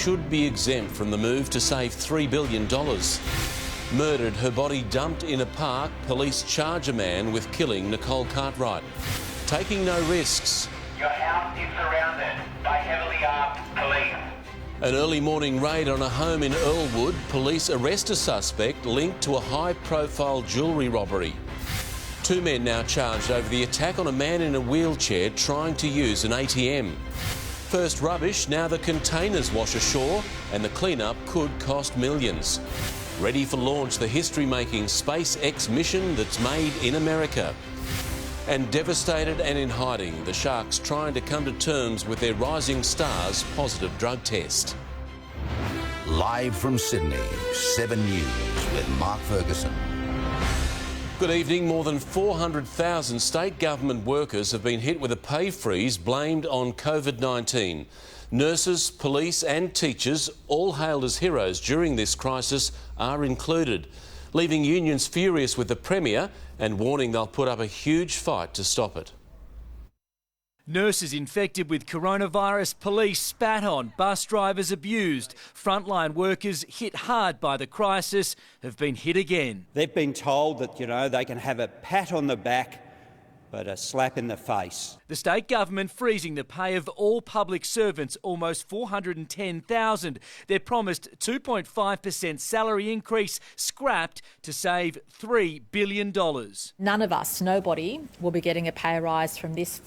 should be exempt from the move to save $3 billion. Murdered, her body dumped in a park, police charge a man with killing Nicole Cartwright. Taking no risks. Your house is surrounded by heavily armed police. An early morning raid on a home in Earlwood. Police arrest a suspect linked to a high-profile jewellery robbery. 2 men now charged over the attack on a man in a wheelchair trying to use an ATM. First rubbish, now the containers wash ashore and the clean-up could cost millions. Ready for launch, the history-making SpaceX mission that's made in America. And devastated and in hiding, the Sharks trying to come to terms with their rising star's positive drug test. Live from Sydney, 7 News with Mark Ferguson. Good evening. More than 400,000 state government workers have been hit with a pay freeze blamed on COVID-19. Nurses, police and teachers, all hailed as heroes during this crisis, are included, leaving unions furious with the Premier and warning they'll put up a huge fight to stop it. Nurses infected with coronavirus, police spat on, bus drivers abused. Frontline workers hit hard by the crisis have been hit again. They've been told that, they can have a pat on the back, but a slap in the face. The state government freezing the pay of all public servants, almost 410,000. Their promised 2.5% salary increase scrapped to save $3 billion. None of us, nobody, will be getting a pay rise from this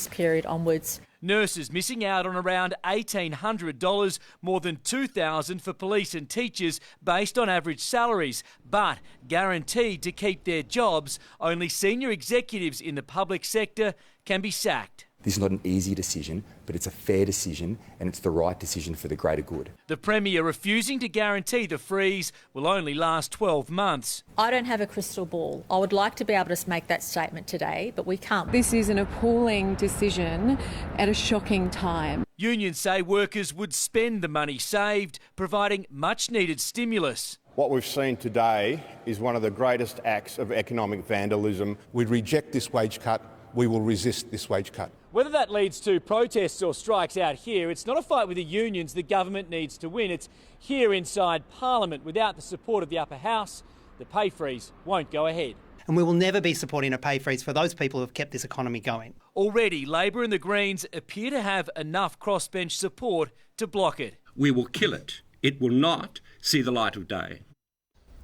period onwards. Nurses missing out on around $1,800, more than $2,000 for police and teachers based on average salaries, but guaranteed to keep their jobs. Only senior executives in the public sector can be sacked. This is not an easy decision, but it's a fair decision and it's the right decision for the greater good. The Premier refusing to guarantee the freeze will only last 12 months. I don't have a crystal ball. I would like to be able to make that statement today, but we can't. This is an appalling decision at a shocking time. Unions say workers would spend the money saved, providing much-needed stimulus. What we've seen today is one of the greatest acts of economic vandalism. We reject this wage cut. We will resist this wage cut. Whether that leads to protests or strikes out here, it's not a fight with the unions the government needs to win. It's here inside Parliament. Without the support of the upper house, the pay freeze won't go ahead. And we will never be supporting a pay freeze for those people who have kept this economy going. Already, Labor and the Greens appear to have enough crossbench support to block it. We will kill it. It will not see the light of day.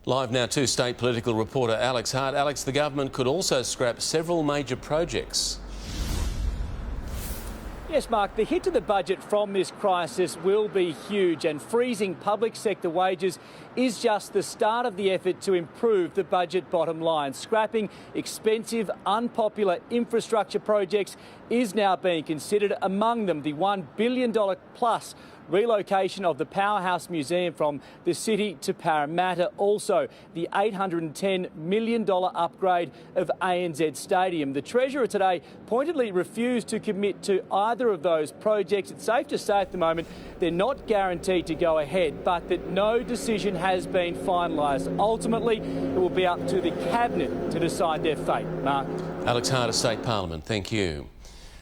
Live now to state political reporter Alex Hart. Alex, the government could also scrap several major projects. Yes, Mark, the hit to the budget from this crisis will be huge, and freezing public sector wages is just the start of the effort to improve the budget bottom line. Scrapping expensive, unpopular infrastructure projects is now being considered, among them the $1 billion plus relocation of the Powerhouse Museum from the city to Parramatta. Also, the $810 million upgrade of ANZ Stadium. The Treasurer today pointedly refused to commit to either of those projects. It's safe to say at the moment they're not guaranteed to go ahead, but that no decision has been finalised. Ultimately, it will be up to the Cabinet to decide their fate. Mark. Alex Hart of State Parliament, thank you.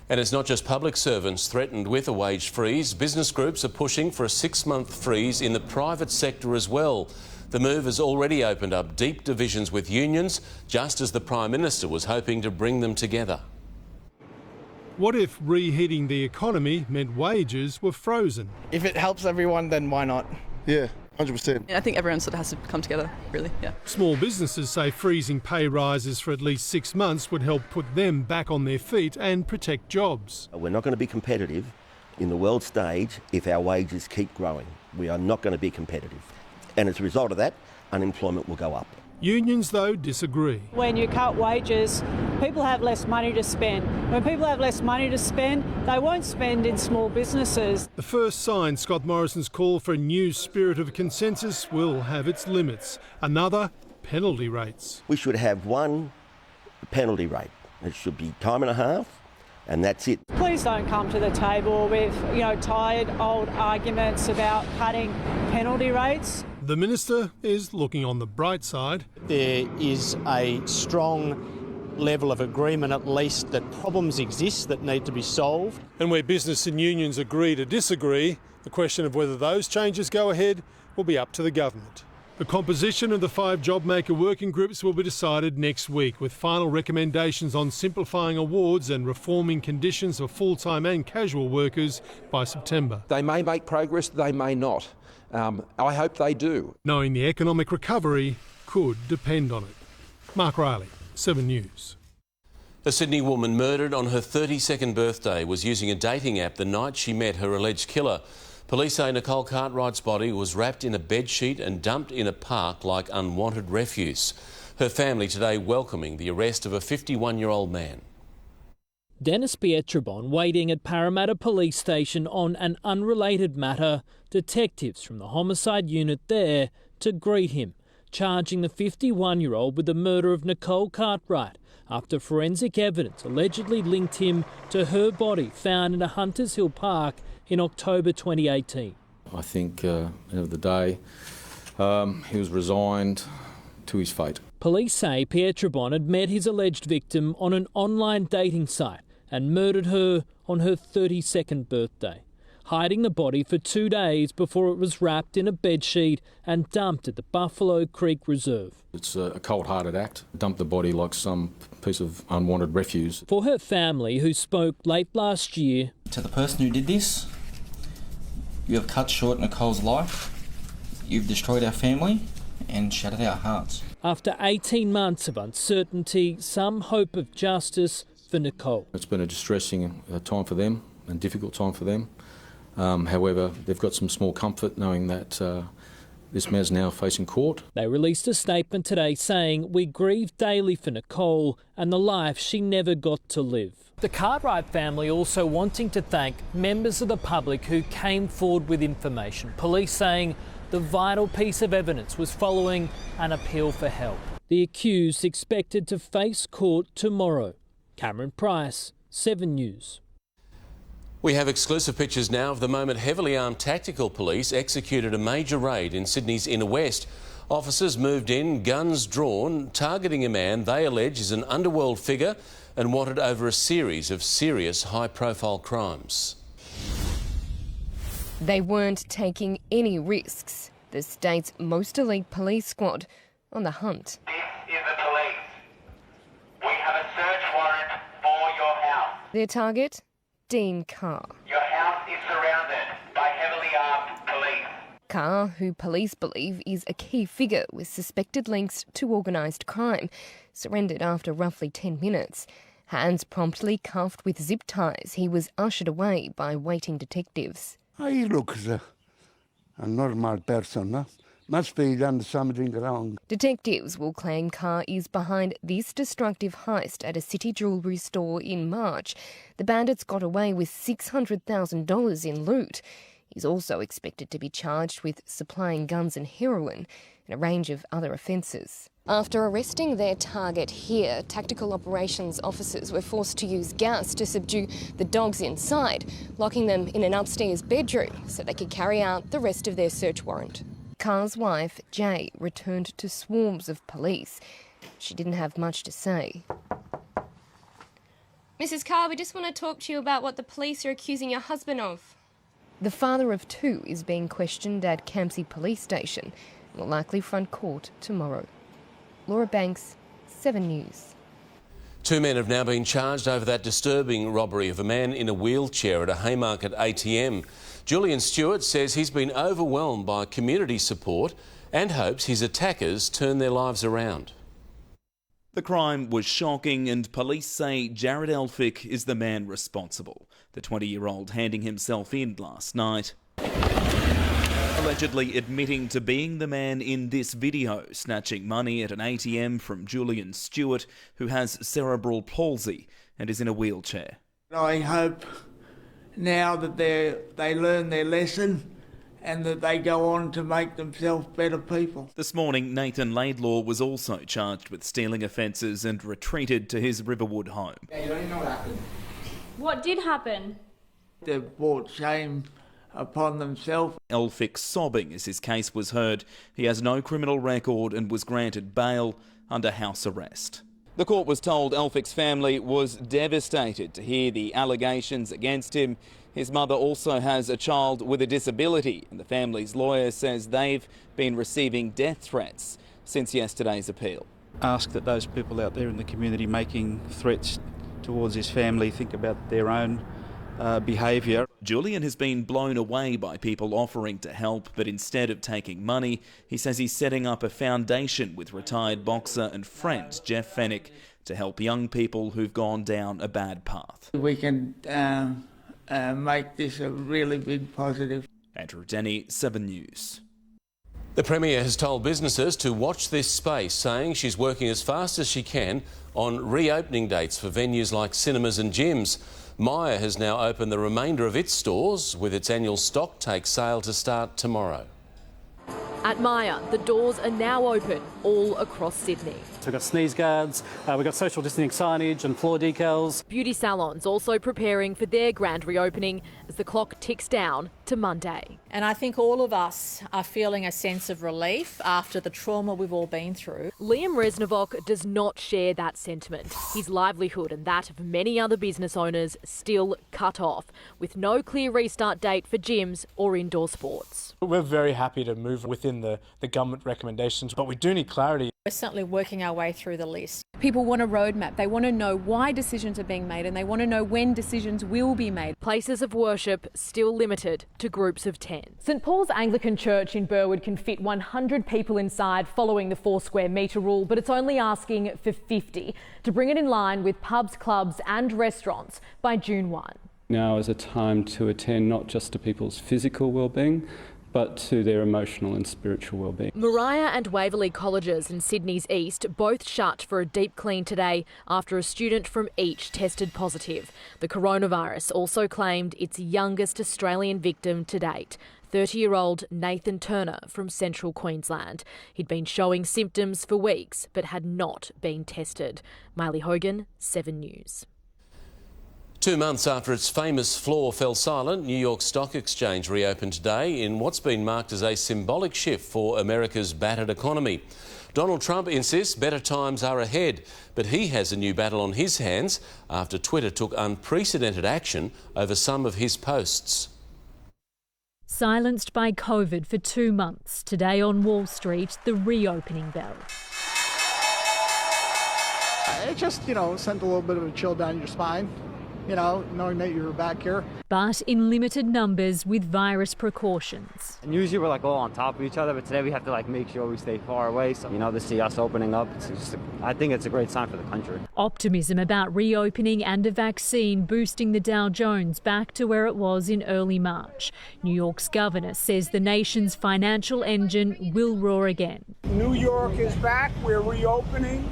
And it's not just public servants threatened with a wage freeze. Business groups are pushing for a 6-month freeze in the private sector as well. The move has already opened up deep divisions with unions, just as the Prime Minister was hoping to bring them together. What if reheating the economy meant wages were frozen? If it helps everyone, then why not? Yeah. 100%. Yeah, I think everyone sort of has to come together, really, yeah. Small businesses say freezing pay rises for at least 6 months would help put them back on their feet and protect jobs. We're not going to be competitive in the world stage if our wages keep growing. We are not going to be competitive. And as a result of that, unemployment will go up. Unions, though, disagree. When you cut wages, people have less money to spend. When people have less money to spend, they won't spend in small businesses. The first sign Scott Morrison's call for a new spirit of consensus will have its limits. Another, penalty rates. We should have one penalty rate. It should be time and a half, and that's it. Please don't come to the table with, tired old arguments about cutting penalty rates. The Minister is looking on the bright side. There is a strong level of agreement, at least, that problems exist that need to be solved. And where business and unions agree to disagree, The question of whether those changes go ahead will be up to the government. The composition of the 5 JobMaker working groups will be decided next week, with final recommendations on simplifying awards and reforming conditions for full-time and casual workers by September. They may make progress, they may not. I hope they do. Knowing the economic recovery could depend on it. Mark Riley, 7 News. A Sydney woman murdered on her 32nd birthday was using a dating app the night she met her alleged killer. Police say Nicole Cartwright's body was wrapped in a bedsheet and dumped in a park like unwanted refuse. Her family today welcoming the arrest of a 51-year-old man. Dennis Pietrobon waiting at Parramatta Police Station on an unrelated matter. Detectives from the homicide unit there to greet him, charging the 51-year-old with the murder of Nicole Cartwright after forensic evidence allegedly linked him to her body found in a Hunters Hill park in October 2018. I think at the end of the day, he was resigned to his fate. Police say Pietrobon had met his alleged victim on an online dating site and murdered her on her 32nd birthday, hiding the body for 2 days before it was wrapped in a bedsheet and dumped at the Buffalo Creek Reserve. It's a cold-hearted act. Dump the body like some piece of unwanted refuse. For her family, who spoke late last year, to the person who did this, you have cut short Nicole's life, you've destroyed our family and shattered our hearts. After 18 months of uncertainty, some hope of justice for Nicole. It's been a distressing time for them and difficult time for them. However, they've got some small comfort knowing that this man's now facing court. They released a statement today saying, "We grieve daily for Nicole and the life she never got to live." The Cartwright family also wanting to thank members of the public who came forward with information. Police saying the vital piece of evidence was following an appeal for help. The accused expected to face court tomorrow. Cameron Price, 7 News. We have exclusive pictures now of the moment heavily armed tactical police executed a major raid in Sydney's inner west. Officers moved in, guns drawn, targeting a man they allege is an underworld figure and wanted over a series of serious high-profile crimes. They weren't taking any risks. The state's most elite police squad on the hunt. This is the police. We have a search warrant for your house. Their target? Dean Carr. Your house is surrounded by heavily armed police. Carr, who police believe is a key figure with suspected links to organised crime, surrendered after roughly 10 minutes. Hands promptly cuffed with zip ties, he was ushered away by waiting detectives. He looks a normal person. Huh? Must be done something wrong. Detectives will claim Carr is behind this destructive heist at a city jewellery store in March. The bandits got away with $600,000 in loot. He's also expected to be charged with supplying guns and heroin and a range of other offences. After arresting their target here, tactical operations officers were forced to use gas to subdue the dogs inside, locking them in an upstairs bedroom so they could carry out the rest of their search warrant. Carr's wife, Jay, returned to swarms of police. She didn't have much to say. Mrs. Carr, we just want to talk to you about what the police are accusing your husband of. The father of two is being questioned at Campsie Police Station and will likely front court tomorrow. Laura Banks, 7 News. 2 men have now been charged over that disturbing robbery of a man in a wheelchair at a Haymarket ATM. Julian Stewart says he's been overwhelmed by community support and hopes his attackers turn their lives around. The crime was shocking and police say Jared Elphick is the man responsible. The 20-year-old handing himself in last night, allegedly admitting to being the man in this video, snatching money at an ATM from Julian Stewart, who has cerebral palsy and is in a wheelchair. I hope now that they learn their lesson and that they go on to make themselves better people. This morning, Nathan Laidlaw was also charged with stealing offences and retreated to his Riverwood home. Yeah, you don't even know what happened. What did happen? They've brought shame upon themselves. Elphick sobbing as his case was heard. He has no criminal record and was granted bail under house arrest. The court was told Elphick's family was devastated to hear the allegations against him. His mother also has a child with a disability, and the family's lawyer says they've been receiving death threats since yesterday's appeal. Ask that those people out there in the community making threats towards his family think about their own behaviour. Julian has been blown away by people offering to help, but instead of taking money, he says he's setting up a foundation with retired boxer and friend Jeff Fennick to help young people who've gone down a bad path. We can make this a really big positive. Andrew Denny, 7 News. The Premier has told businesses to watch this space, saying she's working as fast as she can on reopening dates for venues like cinemas and gyms. Myer has now opened the remainder of its stores, with its annual stock take sale to start tomorrow. At Myer, the doors are now open all across Sydney. So we've got sneeze guards, we've got social distancing signage and floor decals. Beauty salons also preparing for their grand reopening as the clock ticks down to Monday. And I think all of us are feeling a sense of relief after the trauma we've all been through. Liam Resnivok does not share that sentiment. His livelihood and that of many other business owners still cut off, with no clear restart date for gyms or indoor sports. We're very happy to move within the government recommendations, but we do need clarity. We're certainly working our way through the list. People want a roadmap. They want to know why decisions are being made and they want to know when decisions will be made. Places of worship still limited to groups of 10. St Paul's Anglican Church in Burwood can fit 100 people inside following the 4 square metre rule, but it's only asking for 50 to bring it in line with pubs, clubs and restaurants by June 1. Now is a time to attend not just to people's physical well-being, but to their emotional and spiritual well-being. Maria and Waverley colleges in Sydney's east both shut for a deep clean today after a student from each tested positive. The coronavirus also claimed its youngest Australian victim to date, 30-year-old Nathan Turner from central Queensland. He'd been showing symptoms for weeks but had not been tested. Miley Hogan, 7 News. 2 months after its famous floor fell silent, New York Stock Exchange reopened today in what's been marked as a symbolic shift for America's battered economy. Donald Trump insists better times are ahead, but he has a new battle on his hands after Twitter took unprecedented action over some of his posts. Silenced by COVID for 2 months, today on Wall Street, the reopening bell. It just, sent a little bit of a chill down your spine. Knowing that you're back here. But in limited numbers with virus precautions. And usually we're all on top of each other, but today we have to make sure we stay far away. So, to see us opening up, I think it's a great sign for the country. Optimism about reopening and a vaccine boosting the Dow Jones back to where it was in early March. New York's governor says the nation's financial engine will roar again. New York is back. We're reopening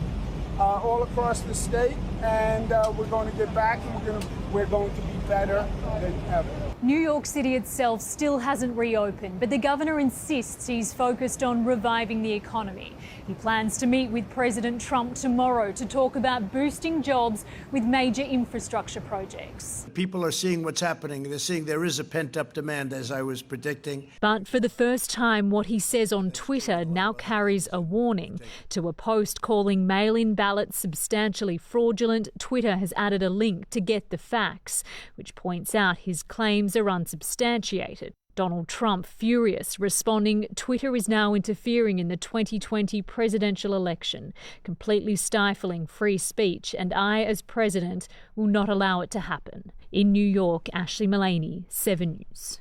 all across the state, and we're going to get back, and we're going to be better than ever. New York City itself still hasn't reopened, but the governor insists he's focused on reviving the economy. He plans to meet with President Trump tomorrow to talk about boosting jobs with major infrastructure projects. People are seeing what's happening. They're seeing there is a pent-up demand, as I was predicting. But for the first time, what he says on Twitter now carries a warning. To a post calling mail-in ballots substantially fraudulent, Twitter has added a link to get the facts, which points out his claims are unsubstantiated. Donald Trump furious, responding, Twitter is now interfering in the 2020 presidential election, completely stifling free speech, and I, as president, will not allow it to happen. In New York, Ashley Mullaney, 7 News.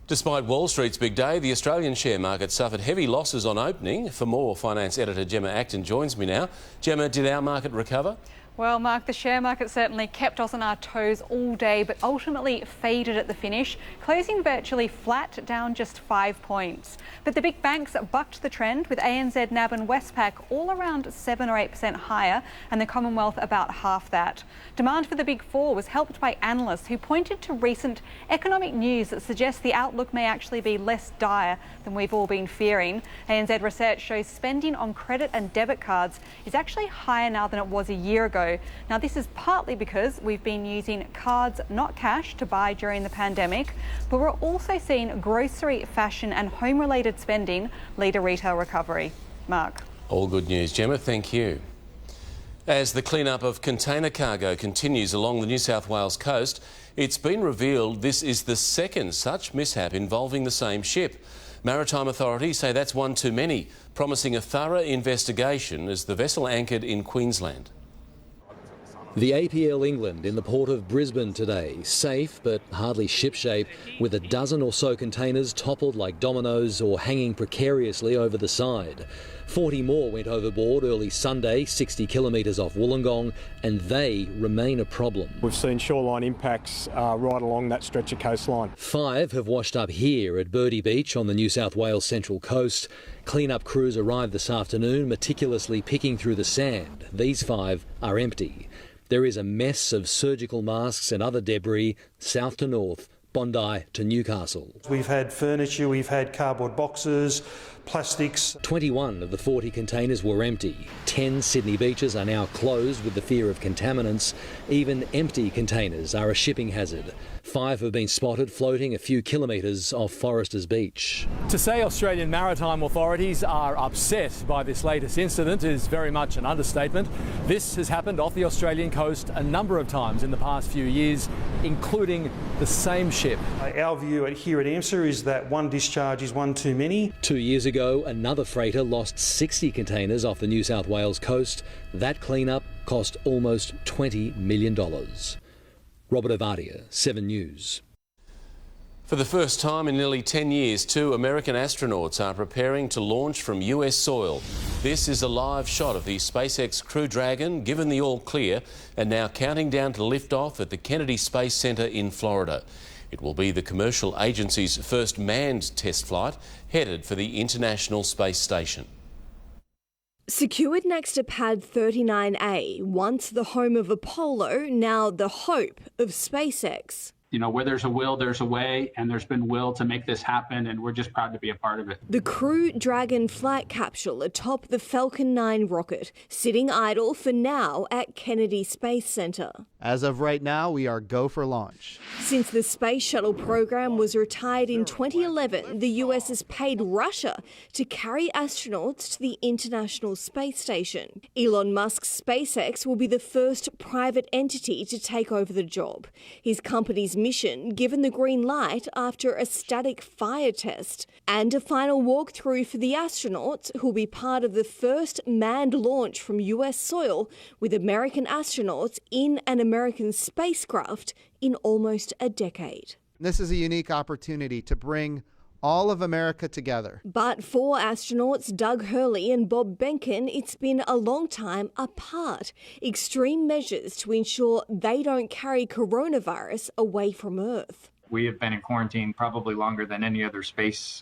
Despite Wall Street's big day, the Australian share market suffered heavy losses on opening. For more, finance editor Gemma Acton joins me now. Gemma, did our market recover? Well, Mark, the share market certainly kept us on our toes all day, but ultimately faded at the finish, closing virtually flat, down just 5 points. But the big banks bucked the trend, with ANZ, NAB and Westpac all around 7 or 8% higher, and the Commonwealth about half that. Demand for the Big Four was helped by analysts who pointed to recent economic news that suggests the outlook may actually be less dire than we've all been fearing. ANZ research shows spending on credit and debit cards is actually higher now than it was a year ago. Now, this is partly because we've been using cards, not cash, to buy during the pandemic, but we're also seeing grocery, fashion and home-related spending lead a retail recovery. Mark. All good news, Gemma. Thank you. As the clean-up of container cargo continues along the New South Wales coast, it's been revealed this is the second such mishap involving the same ship. Maritime authorities say that's one too many, promising a thorough investigation as the vessel anchored in Queensland. The APL England in the port of Brisbane today, safe but hardly shipshape, with a dozen or so containers toppled like dominoes or hanging precariously over the side. 40 more went overboard early Sunday, 60 kilometres off Wollongong, and they remain a problem. We've seen shoreline impacts right along that stretch of coastline. 5 have washed up here at Birdie Beach on the New South Wales Central Coast. Clean-up crews arrived this afternoon, meticulously picking through the sand. These 5 are empty. There is a mess of surgical masks and other debris, south to north, Bondi to Newcastle. We've had furniture, we've had cardboard boxes, plastics. 21 of the 40 containers were empty. 10 Sydney beaches are now closed with the fear of contaminants. Even empty containers are a shipping hazard. 5 have been spotted floating a few kilometres off Foresters Beach. To say Australian maritime authorities are upset by this latest incident is very much an understatement. This has happened off the Australian coast a number of times in the past few years, including the same ship. Our view here at AMSA is that one discharge is one too many. 2 years ago, another freighter lost 60 containers off the New South Wales coast. That clean-up cost almost $20 million. Robert Ovadia, 7 News. For the first time in nearly 10 years, 2 American astronauts are preparing to launch from US soil. This is a live shot of the SpaceX Crew Dragon, given the all clear, and now counting down to liftoff at the Kennedy Space Center in Florida. It will be the commercial agency's first manned test flight, headed for the International Space Station. Secured next to Pad 39A, once the home of Apollo, now the hope of SpaceX. You know, where there's a will, there's a way, and there's been will to make this happen, and we're just proud to be a part of it. The Crew Dragon flight capsule atop the Falcon 9 rocket, sitting idle for now at Kennedy Space Center. As of right now, we are go for launch. Since the space shuttle program was retired in 2011, the US has paid Russia to carry astronauts to the International Space Station. Elon Musk's SpaceX will be the first private entity to take over the job. His company's mission given the green light after a static fire test, and a final walkthrough for the astronauts who will be part of the first manned launch from US soil, with American astronauts in an American spacecraft in almost a decade. This is a unique opportunity to bring all of America together. But for astronauts Doug Hurley and Bob Behnken, it's been a long time apart. Extreme measures to ensure they don't carry coronavirus away from Earth. We have been in quarantine probably longer than any other space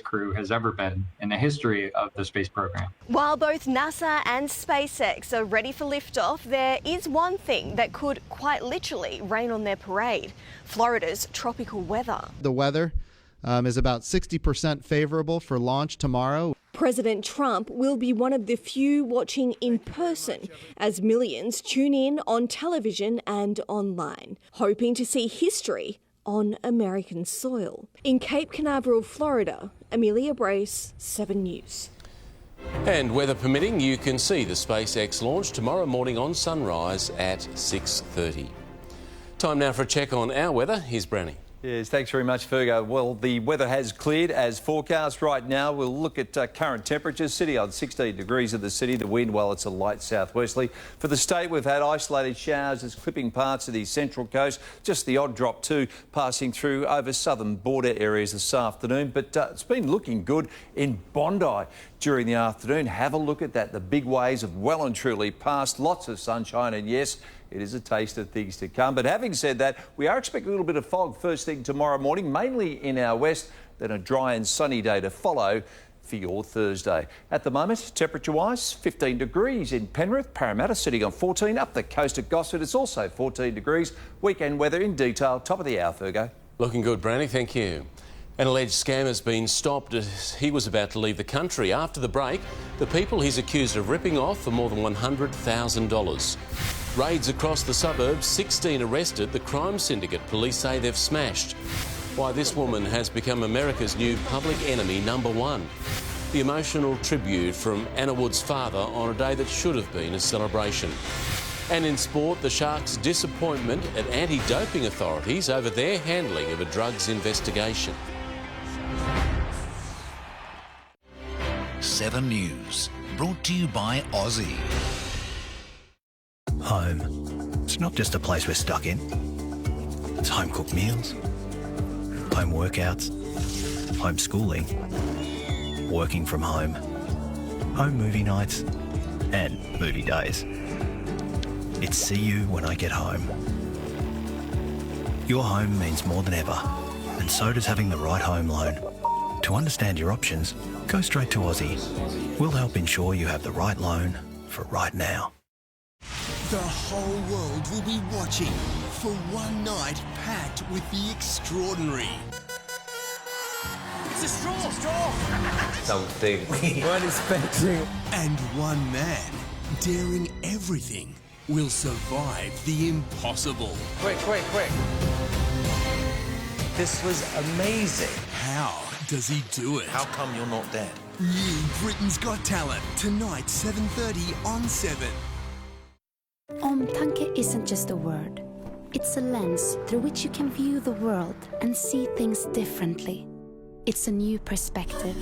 crew has ever been in the history of the space program. While both NASA and SpaceX are ready for liftoff, there is one thing that could quite literally rain on their parade: Florida's tropical weather. The weather is about 60% favourable for launch tomorrow. President Trump will be one of the few watching in person as millions tune in on television and online, hoping to see history on American soil. In Cape Canaveral, Florida, Amelia Brace, 7 News. And weather permitting, you can see the SpaceX launch tomorrow morning on sunrise at 6:30. Time now for a check on our weather. Here's Brownie. Yes, thanks very much, Fergo. Well, the weather has cleared as forecast. Right now, we'll look at current temperatures. City on 16 degrees in the city. The wind, well, it's a light southwesterly. For the state, we've had isolated showers that's clipping parts of the central coast. Just the odd drop too, passing through over southern border areas this afternoon. But it's been looking good in Bondi during the afternoon. Have a look at that. The big waves have well and truly passed. Lots of sunshine, and yes, it is a taste of things to come. But having said that, we are expecting a little bit of fog first thing tomorrow morning, mainly in our west, then a dry and sunny day to follow for your Thursday. At the moment, temperature-wise, 15 degrees in Penrith, Parramatta sitting on 14. Up the coast at Gosford, it's also 14 degrees. Weekend weather in detail, top of the hour, Fergo. Looking good, Brownie, thank you. An alleged scam has been stopped as he was about to leave the country. After the break, the people he's accused of ripping off for more than $100,000. Raids across the suburbs, 16 arrested. The crime syndicate police say they've smashed. Why this woman has become America's new public enemy #1. The emotional tribute from Anna Wood's father on a day that should have been a celebration. And in sport, the Sharks' disappointment at anti-doping authorities over their handling of a drugs investigation. 7 News, brought to you by Aussie. Home. It's not just a place we're stuck in. It's home-cooked meals, home workouts, homeschooling, working from home, home movie nights, and movie days. It's see you when I get home. Your home means more than ever, and so does having the right home loan. To understand your options, go straight to Aussie. We'll help ensure you have the right loan for right now. The whole world will be watching for one night packed with the extraordinary. It's a straw! It's a straw! Something we weren't expecting. And one man, daring everything, will survive the impossible. Quick, quick, quick. This was amazing. How does he do it? How come you're not dead? New Britain's Got Talent, tonight 7:30 on 7. Omtanke isn't just a word. It's a lens through which you can view the world and see things differently. It's a new perspective,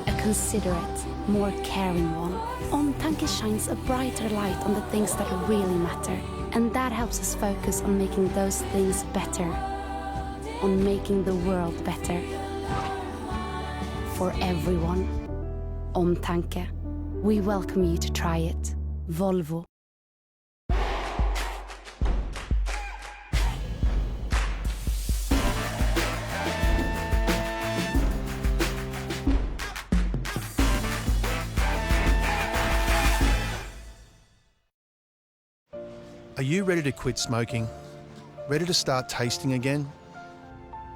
a considerate, more caring one. Omtanke shines a brighter light on the things that really matter, and that helps us focus on making those things better, on making the world better. For everyone. Omtanke. We welcome you to try it. Volvo. Are you ready to quit smoking? Ready to start tasting again?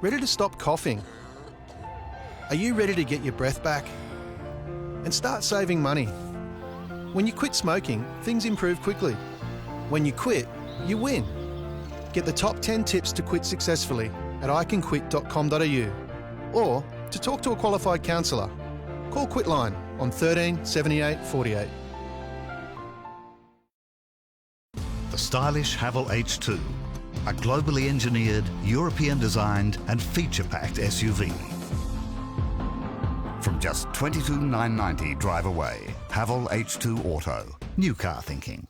Ready to stop coughing? Are you ready to get your breath back? And start saving money? When you quit smoking, things improve quickly. When you quit, you win. Get the top 10 tips to quit successfully at icanquit.com.au or to talk to a qualified counsellor. Call Quitline on 13 78 48. The stylish Haval H2, a globally engineered, European-designed and feature-packed SUV. From just $22,990 drive away. Haval H2 Auto. New car thinking.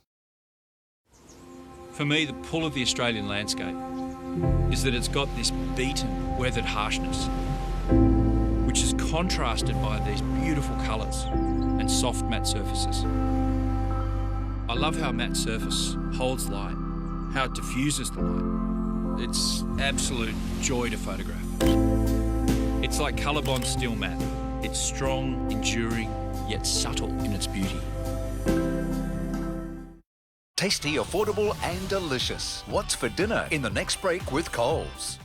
For me, the pull of the Australian landscape is that it's got this beaten, weathered harshness, which is contrasted by these beautiful colours and soft matte surfaces. I love how a matte surface holds light, how it diffuses the light. It's absolute joy to photograph. It's like Colorbond Steel Matte. It's strong, enduring, yet subtle in its beauty. Tasty, affordable and delicious. What's for dinner in the next break with Coles?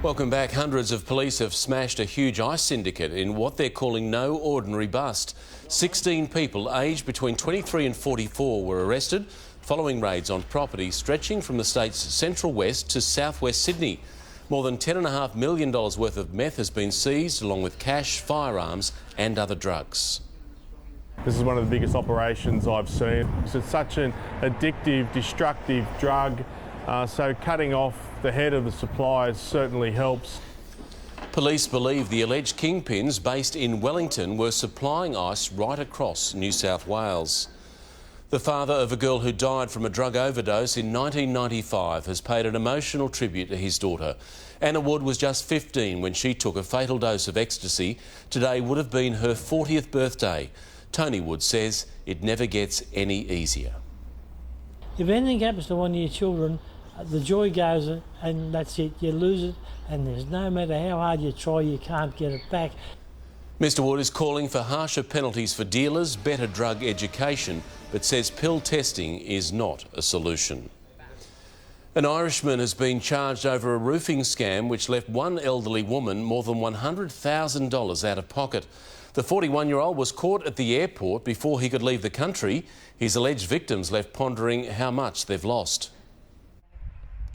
Welcome back. Hundreds of police have smashed a huge ice syndicate in what they're calling no ordinary bust. 16 people aged between 23 and 44 were arrested following raids on property stretching from the state's central west to southwest Sydney. More than $10.5 million worth of meth has been seized, along with cash, firearms and other drugs. This is one of the biggest operations I've seen. It's such an addictive, destructive drug, so cutting off the head of the suppliers certainly helps. Police believe the alleged kingpins based in Wellington were supplying ice right across New South Wales. The father of a girl who died from a drug overdose in 1995 has paid an emotional tribute to his daughter. Anna Wood was just 15 when she took a fatal dose of ecstasy. Today would have been her 40th birthday. Tony Wood says it never gets any easier. If anything happens to one of your children, the joy goes and that's it. You lose it, and there's no matter how hard you try, you can't get it back. Mr Wood is calling for harsher penalties for dealers, better drug education, but says pill testing is not a solution. An Irishman has been charged over a roofing scam which left one elderly woman more than $100,000 out of pocket. The 41-year-old was caught at the airport before he could leave the country. His alleged victims left pondering how much they've lost.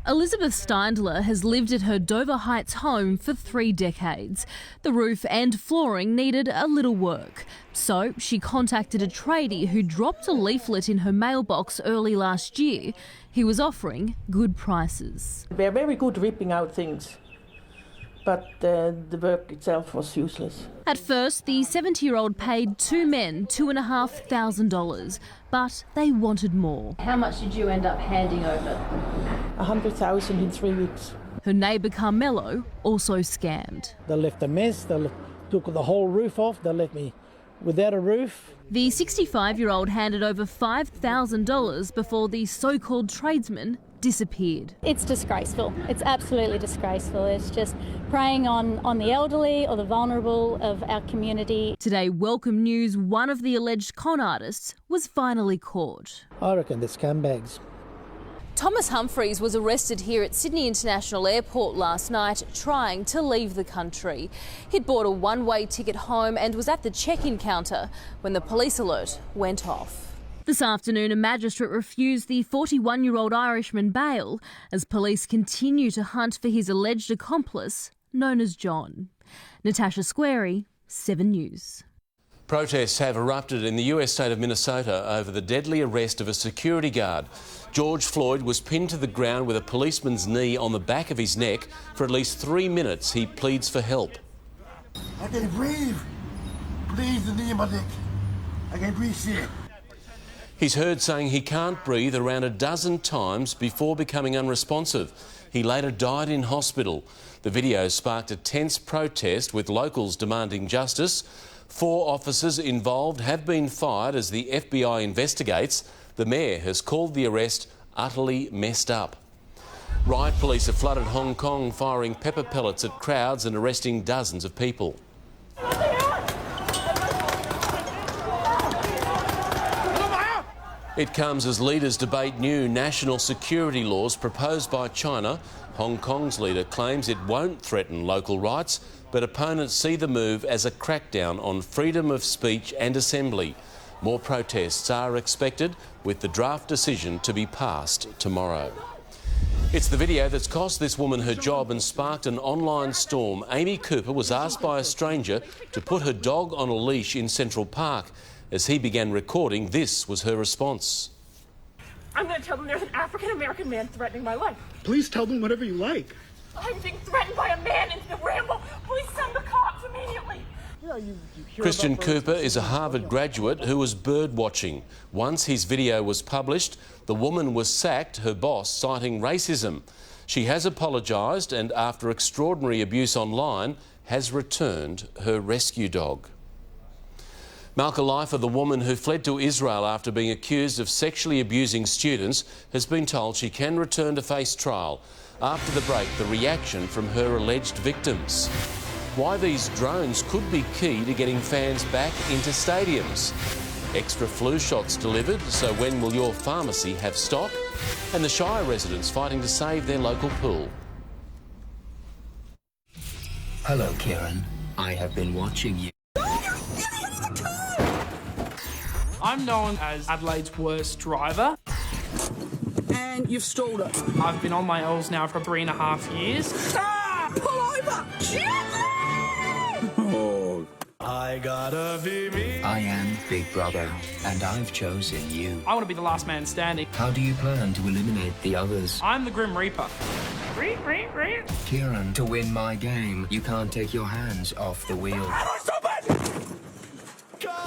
Elizabeth Steindler has lived at her Dover Heights home for 3 decades. The roof and flooring needed a little work. So she contacted a tradie who dropped a leaflet in her mailbox early last year. He was offering good prices. They're very good ripping out things, but the work itself was useless. At first, the 70-year-old paid 2 men $2,500, but they wanted more. How much did you end up handing over? 100,000 in 3 weeks. Her neighbour Carmelo also scammed. They left a mess, they took the whole roof off, they left me without a roof. The 65-year-old handed over $5,000 before the so-called tradesman disappeared. It's disgraceful. It's absolutely disgraceful. It's just preying on the elderly or the vulnerable of our community. Today, welcome news, one of the alleged con artists was finally caught. I reckon they're scumbags. Thomas Humphreys was arrested here at Sydney International Airport last night trying to leave the country. He'd bought a one-way ticket home and was at the check-in counter when the police alert went off. This afternoon, a magistrate refused the 41-year-old Irishman bail as police continue to hunt for his alleged accomplice, known as John. Natasha Squarey, 7 News. Protests have erupted in the US state of Minnesota over the deadly arrest of a security guard. George Floyd was pinned to the ground with a policeman's knee on the back of his neck. For at least 3 minutes, he pleads for help. I can't breathe. Please, the knee in my neck. I can't breathe shit. He's heard saying he can't breathe around a dozen times before becoming unresponsive. He later died in hospital. The video sparked a tense protest with locals demanding justice. 4 officers involved have been fired as the FBI investigates. The mayor has called the arrest utterly messed up. Riot police have flooded Hong Kong, firing pepper pellets at crowds and arresting dozens of people. It comes as leaders debate new national security laws proposed by China. Hong Kong's leader claims it won't threaten local rights, but opponents see the move as a crackdown on freedom of speech and assembly. More protests are expected, with the draft decision to be passed tomorrow. It's the video that's cost this woman her job and sparked an online storm. Amy Cooper was asked by a stranger to put her dog on a leash in Central Park. As he began recording, this was her response. I'm going to tell them there's an African-American man threatening my life. Please tell them whatever you like. I'm being threatened by a man in the Ramble. Please send the cops immediately. Christian Cooper is a Harvard graduate who was bird watching. Once his video was published, the woman was sacked, her boss citing racism. She has apologised and, after extraordinary abuse online, has returned her rescue dog. Malka Leifer, the woman who fled to Israel after being accused of sexually abusing students, has been told she can return to face trial. After the break, the reaction from her alleged victims. Why these drones could be key to getting fans back into stadiums. Extra flu shots delivered, so when will your pharmacy have stock? And the Shire residents fighting to save their local pool. Hello, Kieran. I have been watching you. I'm known as Adelaide's worst driver. And you've stalled it. I've been on my L's now for 3.5 years. Ah! Pull over! Oh. I gotta be me. I am Big Brother, and I've chosen you. I want to be the last man standing. How do you plan to eliminate the others? I'm the Grim Reaper. Kieran, to win my game, you can't take your hands off the wheel.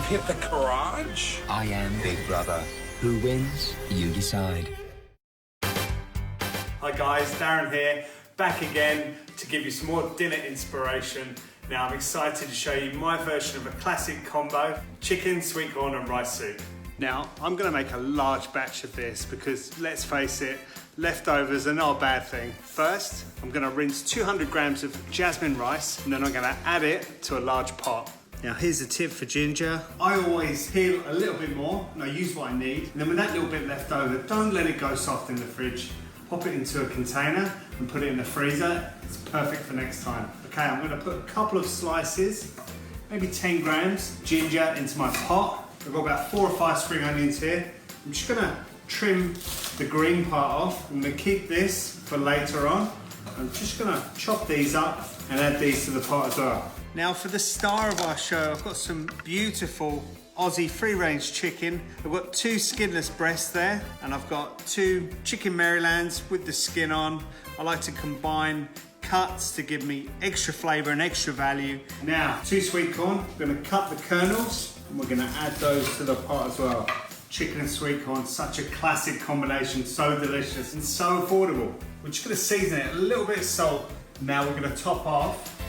Hit the garage. I am Big Brother. Who wins? You decide. Hi guys, Darren here, back again to give you some more dinner inspiration. Now I'm excited to show you my version of a classic combo, chicken, sweet corn and rice soup. Now I'm going to make a large batch of this because, let's face it, leftovers are not a bad thing. First, I'm going to rinse 200 grams of jasmine rice and then I'm going to add it to a large pot. Now here's a tip for ginger. I always peel a little bit more and I use what I need. And then with that little bit left over, don't let it go soft in the fridge. Pop it into a container and put it in the freezer. It's perfect for next time. Okay, I'm going to put a couple of slices, maybe 10 grams ginger into my pot. I've got about 4 or 5 spring onions here. I'm just going to trim the green part off. I'm going to keep this for later on. I'm just going to chop these up and add these to the pot as well. Now for the star of our show, I've got some beautiful Aussie free-range chicken. I've got 2 skinless breasts there, and I've got 2 chicken Marylands with the skin on. I like to combine cuts to give me extra flavour and extra value. Now, 2 sweet corn. I'm going to cut the kernels, and we're going to add those to the pot as well. Chicken and sweet corn, such a classic combination, so delicious and so affordable. We're just going to season it, a little bit of salt. Now we're going to top off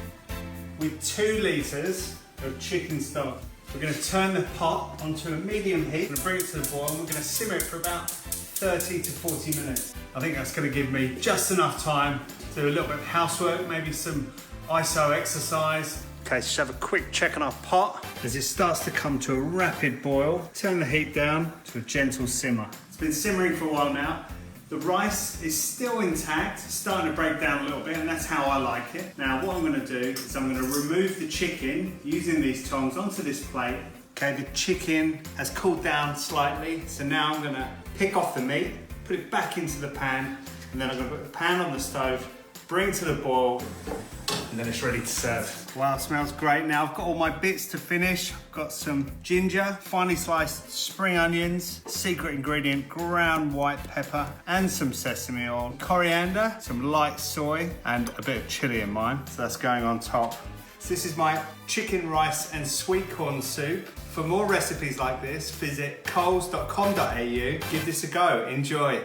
with 2 litres of chicken stock. We're going to turn the pot onto a medium heat. We're going to bring it to the boil and we're going to simmer it for about 30 to 40 minutes. I think that's going to give me just enough time to do a little bit of housework, maybe some ISO exercise. Okay, so just have a quick check on our pot. As it starts to come to a rapid boil, turn the heat down to a gentle simmer. It's been simmering for a while now. The rice is still intact, starting to break down a little bit, and that's how I like it. Now what I'm going to do is I'm going to remove the chicken using these tongs onto this plate. Okay, the chicken has cooled down slightly, so now I'm going to pick off the meat, put it back into the pan, and then I'm going to put the pan on the stove, bring it to the boil, and then it's ready to serve. Wow, it smells great. Now I've got all my bits to finish. I've got some ginger, finely sliced spring onions, secret ingredient, ground white pepper, and some sesame oil, coriander, some light soy, and a bit of chilli in mine. So that's going on top. So this is my chicken, rice, and sweet corn soup. For more recipes like this, visit coles.com.au. Give this a go. Enjoy.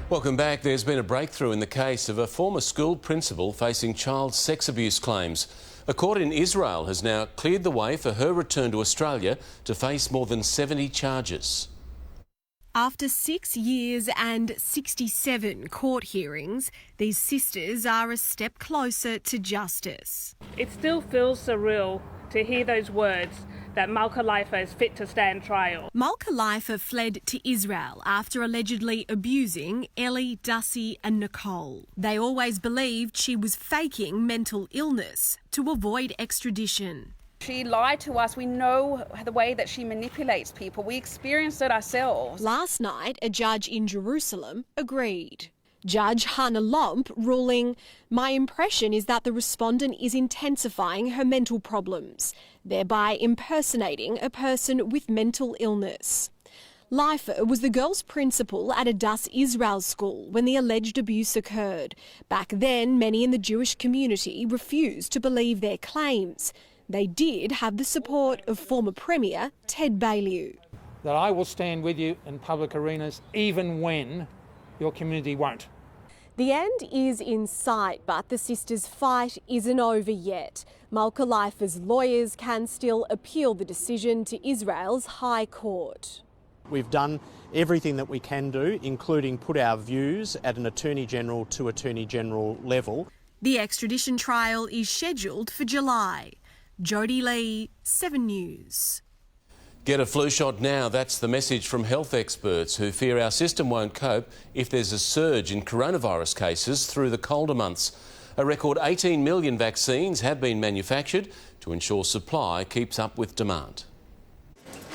Welcome back. There's been a breakthrough in the case of a former school principal facing child sex abuse claims. A court in Israel has now cleared the way for her return to Australia to face more than 70 charges. After 6 years and 67 court hearings, these sisters are a step closer to justice. It still feels surreal to hear those words, that Malka Leifer is fit to stand trial. Malka Leifer fled to Israel after allegedly abusing Ellie, Dussie and Nicole. They always believed she was faking mental illness to avoid extradition. She lied to us. We know the way that she manipulates people. We experienced it ourselves. Last night, a judge in Jerusalem agreed. Judge Hannah Lomp ruling, "My impression is that the respondent is intensifying her mental problems, thereby impersonating a person with mental illness." Leifer was the girls' principal at a Das Israel school when the alleged abuse occurred. Back then, many in the Jewish community refused to believe their claims. They did have the support of former Premier Ted Baillieu. That I will stand with you in public arenas even when your community won't. The end is in sight, but the sisters' fight isn't over yet. Malka Leifer's lawyers can still appeal the decision to Israel's High Court. We've done everything that we can do, including put our views at an Attorney General to Attorney General level. The extradition trial is scheduled for July. Jodie Lee, 7 News. Get a flu shot now. That's the message from health experts who fear our system won't cope if there's a surge in coronavirus cases through the colder months. A record 18 million vaccines have been manufactured to ensure supply keeps up with demand.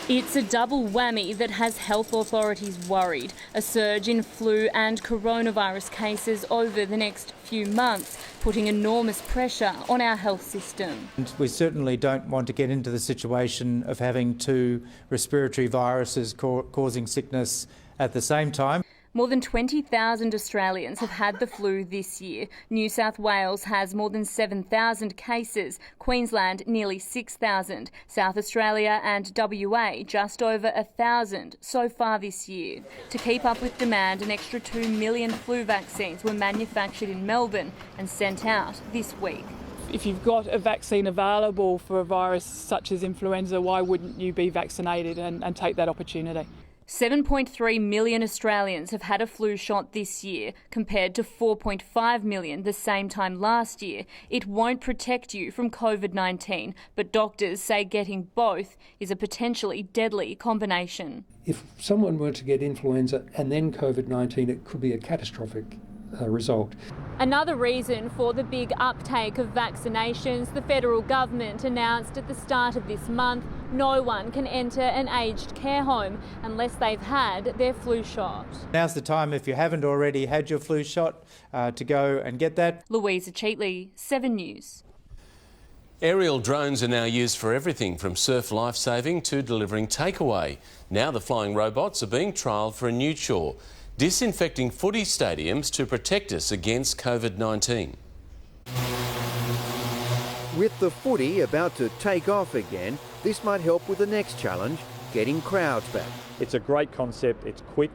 It's a double whammy that has health authorities worried. A surge in flu and coronavirus cases over the next few months, putting enormous pressure on our health system. And we certainly don't want to get into the situation of having 2 respiratory viruses causing sickness at the same time. More than 20,000 Australians have had the flu this year. New South Wales has more than 7,000 cases, Queensland nearly 6,000, South Australia and WA just over 1,000 so far this year. To keep up with demand, an extra 2 million flu vaccines were manufactured in Melbourne and sent out this week. If you've got a vaccine available for a virus such as influenza, why wouldn't you be vaccinated and take that opportunity? 7.3 million Australians have had a flu shot this year, compared to 4.5 million the same time last year. It won't protect you from COVID-19, but doctors say getting both is a potentially deadly combination. If someone were to get influenza and then COVID-19, it could be a catastrophic result. Another reason for the big uptake of vaccinations, the federal government announced at the start of this month no one can enter an aged care home unless they've had their flu shot. Now's the time, if you haven't already had your flu shot, to go and get that. Louisa Cheatley, 7 News. Aerial drones are now used for everything from surf lifesaving to delivering takeaway. Now the flying robots are being trialled for a new chore, disinfecting footy stadiums to protect us against COVID-19. With the footy about to take off again, this might help with the next challenge, getting crowds back. It's a great concept, it's quick,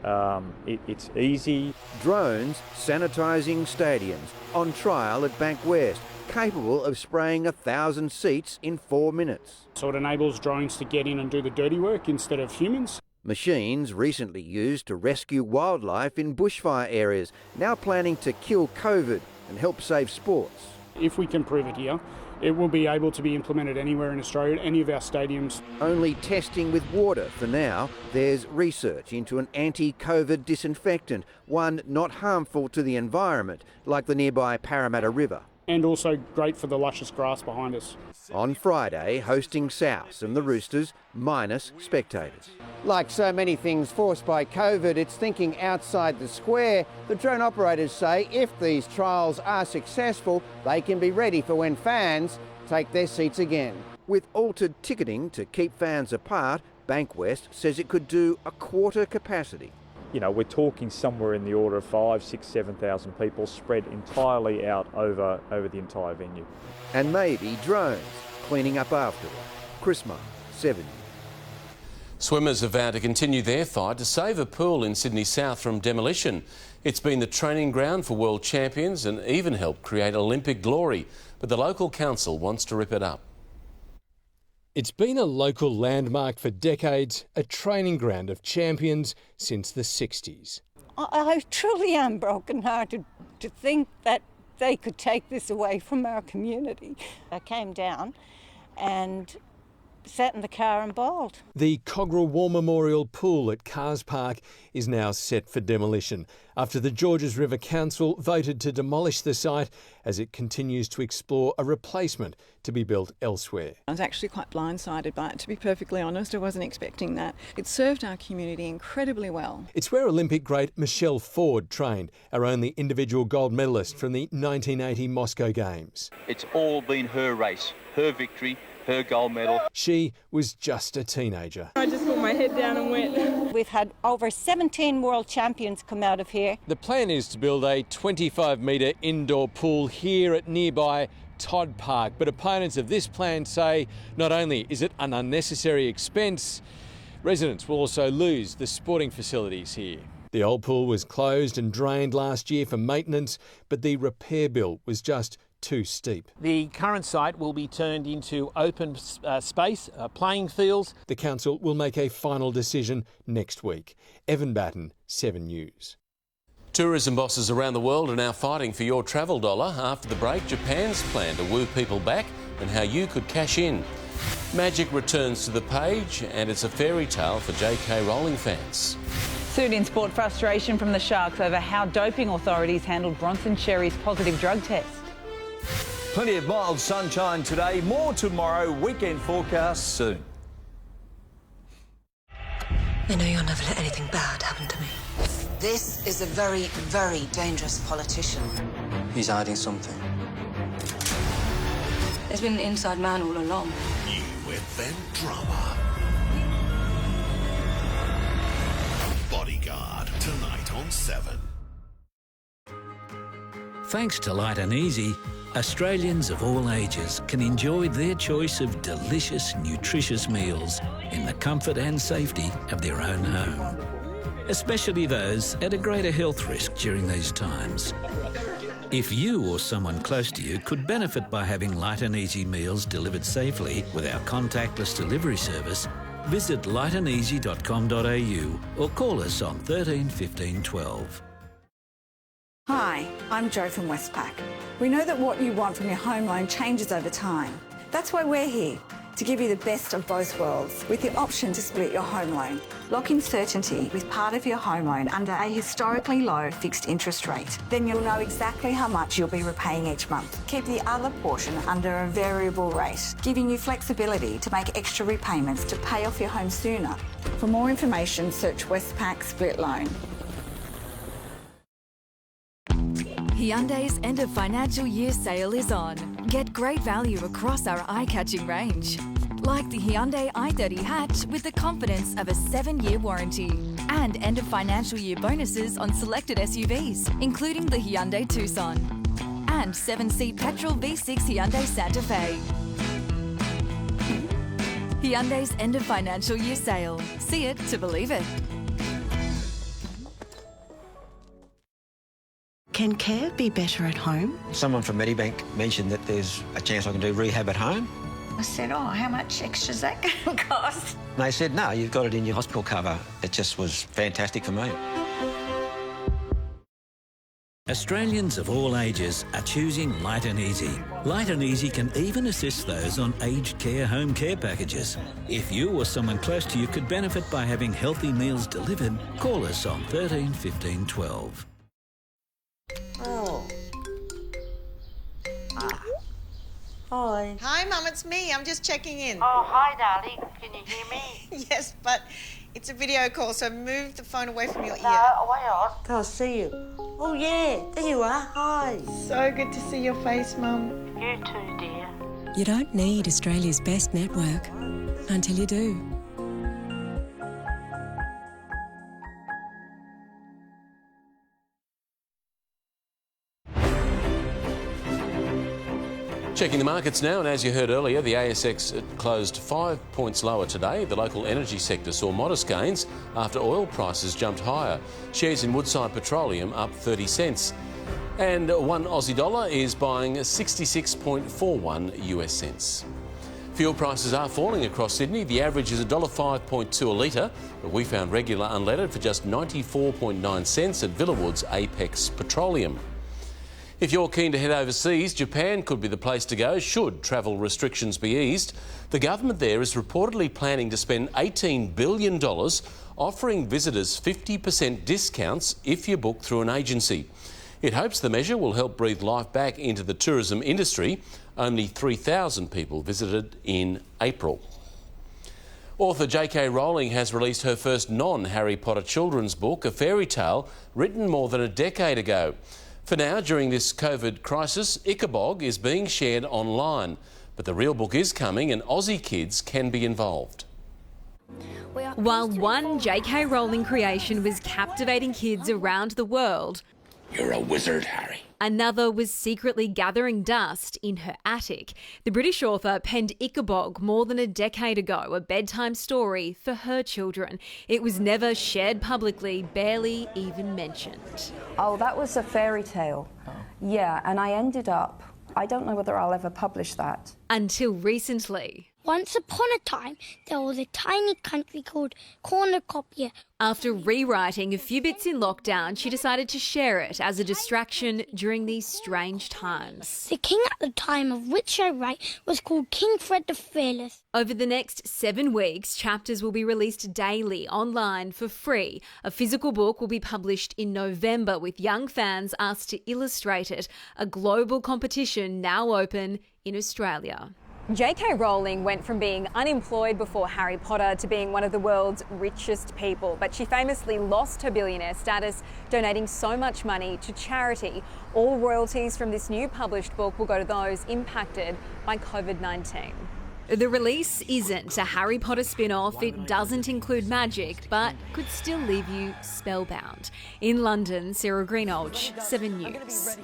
it's easy. Drones sanitising stadiums, on trial at Bank West, capable of spraying 1,000 seats in 4 minutes. So it enables drones to get in and do the dirty work instead of humans. Machines recently used to rescue wildlife in bushfire areas, now planning to kill COVID and help save sports. If we can prove it here, it will be able to be implemented anywhere in Australia, any of our stadiums. Only testing with water for now. There's research into an anti-COVID disinfectant, one not harmful to the environment, like the nearby Parramatta River. And also great for the luscious grass behind us. On Friday, hosting South and the Roosters, minus spectators. Like so many things forced by COVID, it's thinking outside the square. The drone operators say if these trials are successful, they can be ready for when fans take their seats again. With altered ticketing to keep fans apart, Bankwest says it could do a quarter capacity. You know, we're talking somewhere in the order of 5,000, 6,000, 7,000 people spread entirely out over the entire venue. And maybe drones cleaning up afterward. Chris Marr, 7 News. Swimmers have vowed to continue their fight to save a pool in Sydney South from demolition. It's been the training ground for world champions and even helped create Olympic glory, but the local council wants to rip it up. It's been a local landmark for decades, a training ground of champions since the 60s. I truly am broken-hearted to think that they could take this away from our community. I came down and sat in the car and bawled. The Cogra War Memorial Pool at Cars Park is now set for demolition after the Georges River Council voted to demolish the site as it continues to explore a replacement to be built elsewhere. I was actually quite blindsided by it, to be perfectly honest. I wasn't expecting that. It served our community incredibly well. It's where Olympic great Michelle Ford trained, our only individual gold medalist from the 1980 Moscow Games. It's all been her race, her victory, her gold medal. She was just a teenager. I just put my head down and went. We've had over 17 world champions come out of here. The plan is to build a 25-metre indoor pool here at nearby Todd Park, but opponents of this plan say not only is it an unnecessary expense, residents will also lose the sporting facilities here. The old pool was closed and drained last year for maintenance, but the repair bill was just too steep. The current site will be turned into open space, playing fields. The council will make a final decision next week. Evan Batten, 7 News. Tourism bosses around the world are now fighting for your travel dollar. After the break, Japan's plan to woo people back and how you could cash in. Magic returns to the page and it's a fairy tale for J.K. Rowling fans. Soon in sport, frustration from the Sharks over how doping authorities handled Bronson Xerri's positive drug test. Plenty of mild sunshine today, more tomorrow, weekend forecast soon. I know you'll never let anything bad happen to me. This is a very, very dangerous politician. He's hiding something. There's been an inside man all along. New event drama. Bodyguard, tonight on 7. Thanks to Light and Easy, Australians of all ages can enjoy their choice of delicious, nutritious meals in the comfort and safety of their own home. Especially those at a greater health risk during these times. If you or someone close to you could benefit by having Light and Easy meals delivered safely with our contactless delivery service, visit lightandeasy.com.au or call us on 13 15 12. Hi, I'm Jo from Westpac. We know that what you want from your home loan changes over time. That's why we're here, to give you the best of both worlds with the option to split your home loan. Lock in certainty with part of your home loan under a historically low fixed interest rate. Then you'll know exactly how much you'll be repaying each month. Keep the other portion under a variable rate, giving you flexibility to make extra repayments to pay off your home sooner. For more information, search Westpac Split Loan. Hyundai's end of financial year sale is on. Get great value across our eye-catching range. Like the Hyundai i30 hatch with the confidence of a 7-year warranty. And end of financial year bonuses on selected SUVs, including the Hyundai Tucson. And 7-seat petrol V6 Hyundai Santa Fe. Hyundai's end of financial year sale. See it to believe it. Can care be better at home? Someone from Medibank mentioned that there's a chance I can do rehab at home. I said, oh, how much extra is that going to cost? And they said, no, you've got it in your hospital cover. It just was fantastic for me. Australians of all ages are choosing Light and Easy. Light and Easy can even assist those on aged care home care packages. If you or someone close to you could benefit by having healthy meals delivered, call us on 13 15 12. Oh. Hi. Hi, Mum, it's me. I'm just checking in. Oh, hi, darling. Can you hear me? Yes, but it's a video call, so move the phone away from your ear. No, away on. Can't see you. Oh, yeah, there you are. Hi. So good to see your face, Mum. You too, dear. You don't need Australia's best network until you do. Checking the markets now, and as you heard earlier, the ASX closed 5 points lower today. The local energy sector saw modest gains after oil prices jumped higher. Shares in Woodside Petroleum up 30 cents. And one Aussie dollar is buying 66.41 US cents. Fuel prices are falling across Sydney. The average is $1.05.2 a litre, but we found regular unleaded for just 94.9 cents at Villawood's Apex Petroleum. If you're keen to head overseas, Japan could be the place to go should travel restrictions be eased. The government there is reportedly planning to spend $18 billion offering visitors 50% discounts if you book through an agency. It hopes the measure will help breathe life back into the tourism industry. Only 3,000 people visited in April. Author J.K. Rowling has released her first non-Harry Potter children's book, a fairy tale written more than a decade ago. For now, during this COVID crisis, Ichabod is being shared online, but the real book is coming and Aussie kids can be involved. While one J.K. Rowling creation was captivating kids around the world, You're a wizard, Harry. another was secretly gathering dust in her attic. The British author penned Ichabod more than a decade ago, a bedtime story for her children. It was never shared publicly, barely even mentioned. Oh, that was a fairy tale. Yeah, and I ended up, I don't know whether I'll ever publish that. Until recently. Once upon a time, there was a tiny country called Cornucopia. After rewriting a few bits in lockdown, she decided to share it as a distraction during these strange times. The king at the time of which I write was called King Fred the Fearless. Over the next 7 weeks, chapters will be released daily online for free. A physical book will be published in November with young fans asked to illustrate it. A global competition now open in Australia. J.K. Rowling went from being unemployed before Harry Potter to being one of the world's richest people, but she famously lost her billionaire status, donating so much money to charity. All royalties from this new published book will go to those impacted by COVID-19. The release isn't a Harry Potter spin-off. It doesn't include magic, but could still leave you spellbound. In London, Sarah Greenolch, 7 News.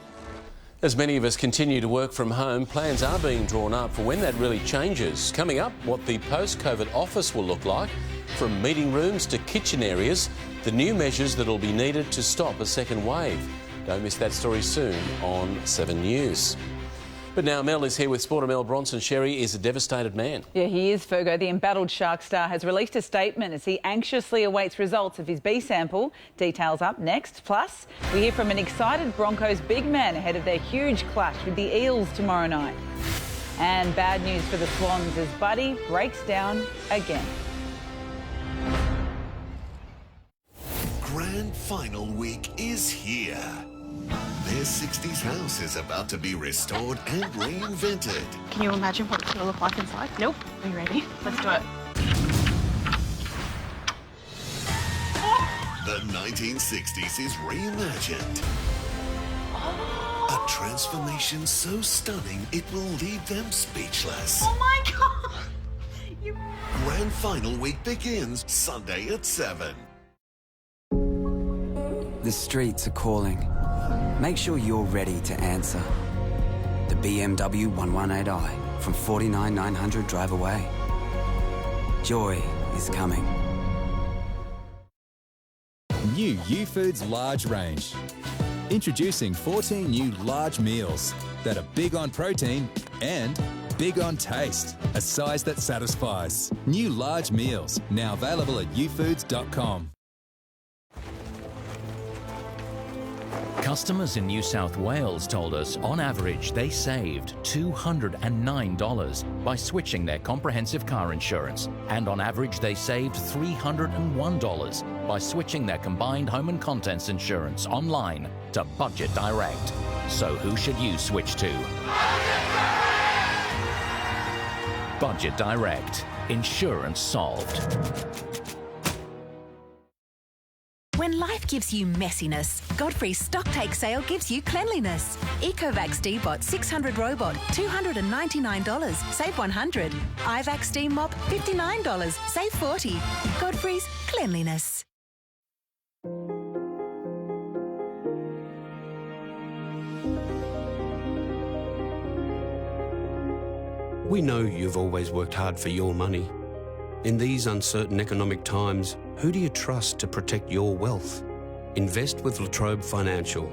As many of us continue to work from home, plans are being drawn up for when that really changes. Coming up, what the post-COVID office will look like, from meeting rooms to kitchen areas, the new measures that will be needed to stop a second wave. Don't miss that story soon on 7 News. But now Mel is here with Sport. Mel Bronson. Sherry is a devastated man. Yeah, he is, Fergo. The embattled Shark star has released a statement as he anxiously awaits results of his B sample. Details up next. Plus, we hear from an excited Broncos big man ahead of their huge clash with the Eels tomorrow night. And bad news for the Swans as Buddy breaks down again. Grand final week is here. Their 60s house is about to be restored and reinvented. Can you imagine what it's going to look like inside? Nope. Are you ready? Let's do it. The 1960s is reimagined. A transformation so stunning it will leave them speechless. Oh my God! Grand final week begins Sunday at 7. The streets are calling. Make sure you're ready to answer. The BMW 118i from 49,900 drive away. Joy is coming. New U-Foods large range. Introducing 14 new large meals that are big on protein and big on taste. A size that satisfies. New large meals, now available at ufoods.com. Customers in New South Wales told us on average they saved $209 by switching their comprehensive car insurance, and on average they saved $301 by switching their combined home and contents insurance online to Budget Direct. So who should you switch to? Budget Direct. Insurance solved. When life gives you messiness, Godfrey's stock take sale gives you cleanliness. Ecovac Steambot 600 robot, $299, save $100. iVac Steam Mop, $59, save $40. Godfrey's cleanliness. We know you've always worked hard for your money. In these uncertain economic times, who do you trust to protect your wealth? Invest with La Trobe Financial,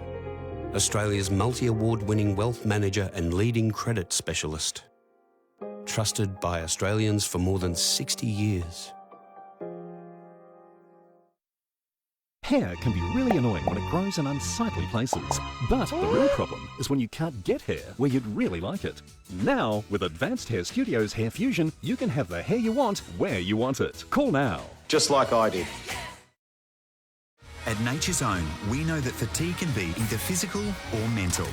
Australia's multi-award winning wealth manager and leading credit specialist. Trusted by Australians for more than 60 years. Hair can be really annoying when it grows in unsightly places. But the real problem is when you can't get hair where you'd really like it. Now, with Advanced Hair Studios Hair Fusion, you can have the hair you want where you want it. Call now. Just like I did. At Nature's Own, we know that fatigue can be either physical or mental.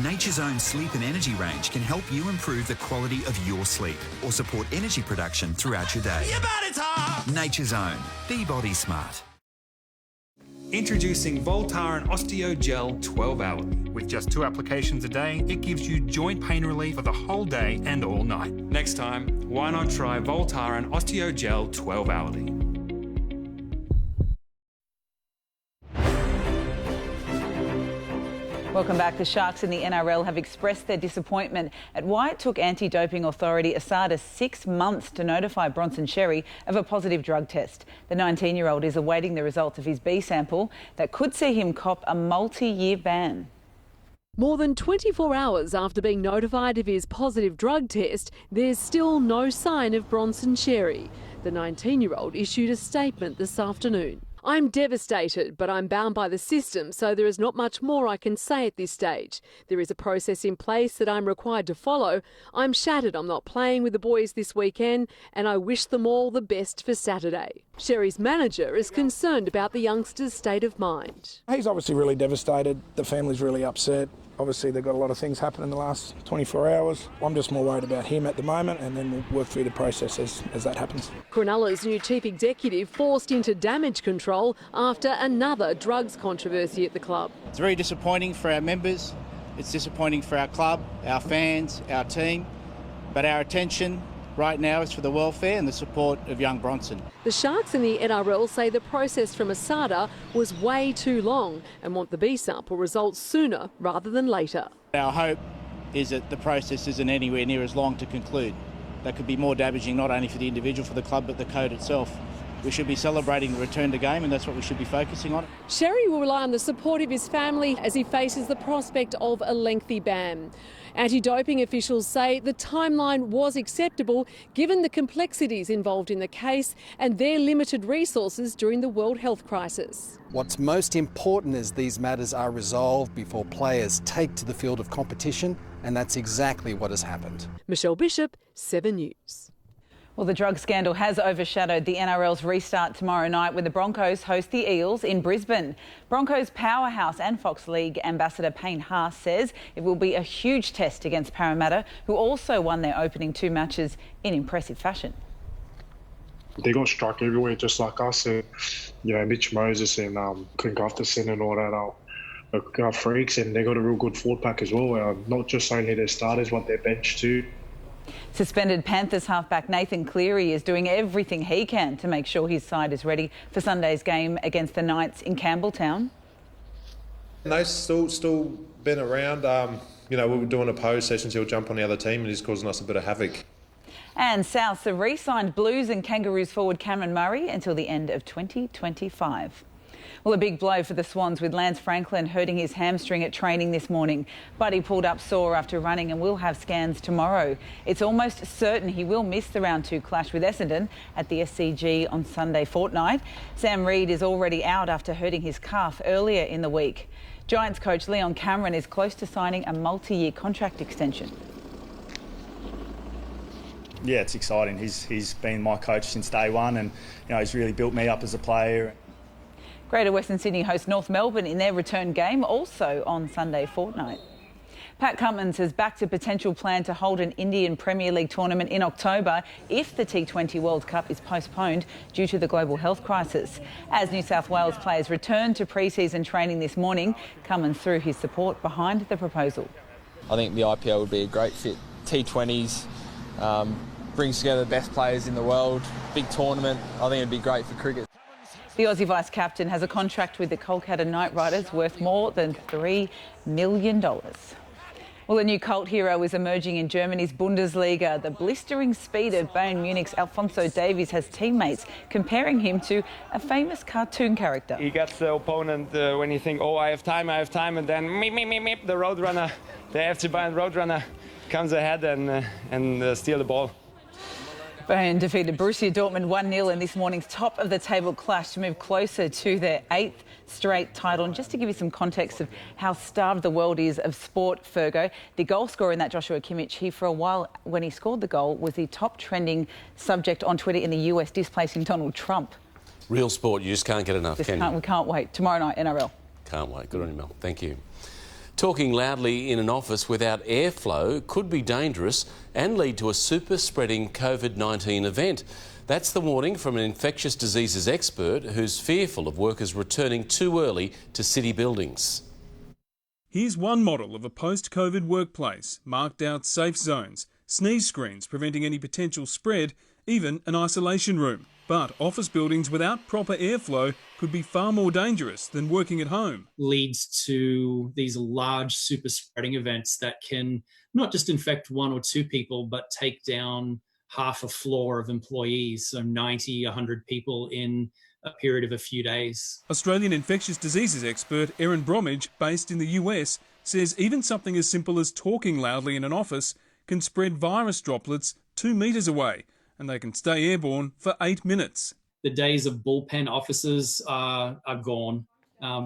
Nature's Own sleep and energy range can help you improve the quality of your sleep or support energy production throughout your day. Your body's hot. Nature's Own. Be body smart. Introducing Voltaren Osteo Gel 12-hourly. With just 2 applications a day, it gives you joint pain relief for the whole day and all night. Next time, why not try Voltaren Osteo Gel 12-hourly? Welcome back. The Sharks in the NRL have expressed their disappointment at why it took anti-doping authority ASADA 6 months to notify Bronson Xerri of a positive drug test. The 19-year-old is awaiting the results of his B sample that could see him cop a multi-year ban. More than 24 hours after being notified of his positive drug test, there's still no sign of Bronson Xerri. The 19-year-old issued a statement this afternoon. I'm devastated, but I'm bound by the system, so there is not much more I can say at this stage. There is a process in place that I'm required to follow. I'm shattered I'm not playing with the boys this weekend, and I wish them all the best for Saturday. Xerri's manager is concerned about the youngster's state of mind. He's obviously really devastated. The family's really upset. Obviously, they've got a lot of things happen in the last 24 hours. I'm just more worried about him at the moment, and then we'll work through the process as that happens. Cronulla's new chief executive forced into damage control after another drugs controversy at the club. It's very disappointing for our members. It's disappointing for our club, our fans, our team. But our attention right now is for the welfare and the support of young Bronson. The Sharks in the NRL say the process from ASADA was way too long and want the B sample results sooner rather than later. Our hope is that the process isn't anywhere near as long to conclude. That could be more damaging not only for the individual, for the club, but the code itself. We should be celebrating the return to game, and that's what we should be focusing on. Xerri will rely on the support of his family as he faces the prospect of a lengthy ban. Anti-doping officials say the timeline was acceptable given the complexities involved in the case and their limited resources during the World Health Crisis. What's most important is these matters are resolved before players take to the field of competition And that's exactly what has happened. Michelle Bishop, 7 News. Well, the drug scandal has overshadowed the NRL's restart tomorrow night when the Broncos host the Eels in Brisbane. Broncos powerhouse and Fox League ambassador Payne Haas says it will be a huge test against Parramatta, who also won their opening 2 matches in impressive fashion. They got struck everywhere just like us, and Mitch Moses and Clint Gustafson and all that are freaks, and they got a real good forward pack as well. Not just only their starters, but their bench too. Suspended Panthers halfback Nathan Cleary is doing everything he can to make sure his side is ready for Sunday's game against the Knights in Campbelltown. And they've still been around. We were doing a pose sessions, he'll jump on the other team and he's causing us a bit of havoc. And Souths have re-signed Blues and Kangaroos forward Cameron Murray until the end of 2025. Well, a big blow for the Swans with Lance Franklin hurting his hamstring at training this morning. Buddy pulled up sore after running and will have scans tomorrow. It's almost certain he will miss the round 2 clash with Essendon at the SCG on Sunday fortnight. Sam Reid is already out after hurting his calf earlier in the week. Giants coach Leon Cameron is close to signing a multi-year contract extension. Yeah, it's exciting. He's been my coach since day one, and he's really built me up as a player. Greater Western Sydney host North Melbourne in their return game, also on Sunday fortnight. Pat Cummins has backed a potential plan to hold an Indian Premier League tournament in October if the T20 World Cup is postponed due to the global health crisis. As New South Wales players return to pre-season training this morning, Cummins threw his support behind the proposal. I think the IPL would be a great fit. T20s brings together the best players in the world. Big tournament. I think it'd be great for cricket. The Aussie vice-captain has a contract with the Kolkata Knight Riders worth more than $3 million. Well, a new cult hero is emerging in Germany's Bundesliga. The blistering speed of Bayern Munich's Alphonso Davies has teammates comparing him to a famous cartoon character. He gets the opponent when you think, oh, I have time, and then meep, the Roadrunner, the FC Bayern Roadrunner comes ahead and steal the ball. Bayern defeated Borussia Dortmund 1-0 in this morning's top-of-the-table clash to move closer to their 8th straight title. And just to give you some context of how starved the world is of sport, Fergo, the goal scorer in that, Joshua Kimmich, he for a while, when he scored the goal, was the top trending subject on Twitter in the US, displacing Donald Trump. Real sport, you just can't get enough, can you? We can't wait. Tomorrow night, NRL. Can't wait. Good on you, Mel. Thank you. Talking loudly in an office without airflow could be dangerous and lead to a super-spreading COVID-19 event. That's the warning from an infectious diseases expert who's fearful of workers returning too early to city buildings. Here's one model of a post-COVID workplace: marked out safe zones, sneeze screens preventing any potential spread, even an isolation room. But office buildings without proper airflow could be far more dangerous than working at home. Leads to these large super spreading events that can not just infect 1 or 2 people, but take down half a floor of employees, so 90, 100 people in a period of a few days. Australian infectious diseases expert Erin Bromwich, based in the US, says even something as simple as talking loudly in an office can spread virus droplets 2 metres away, and they can stay airborne for 8 minutes. The days of bullpen offices are gone.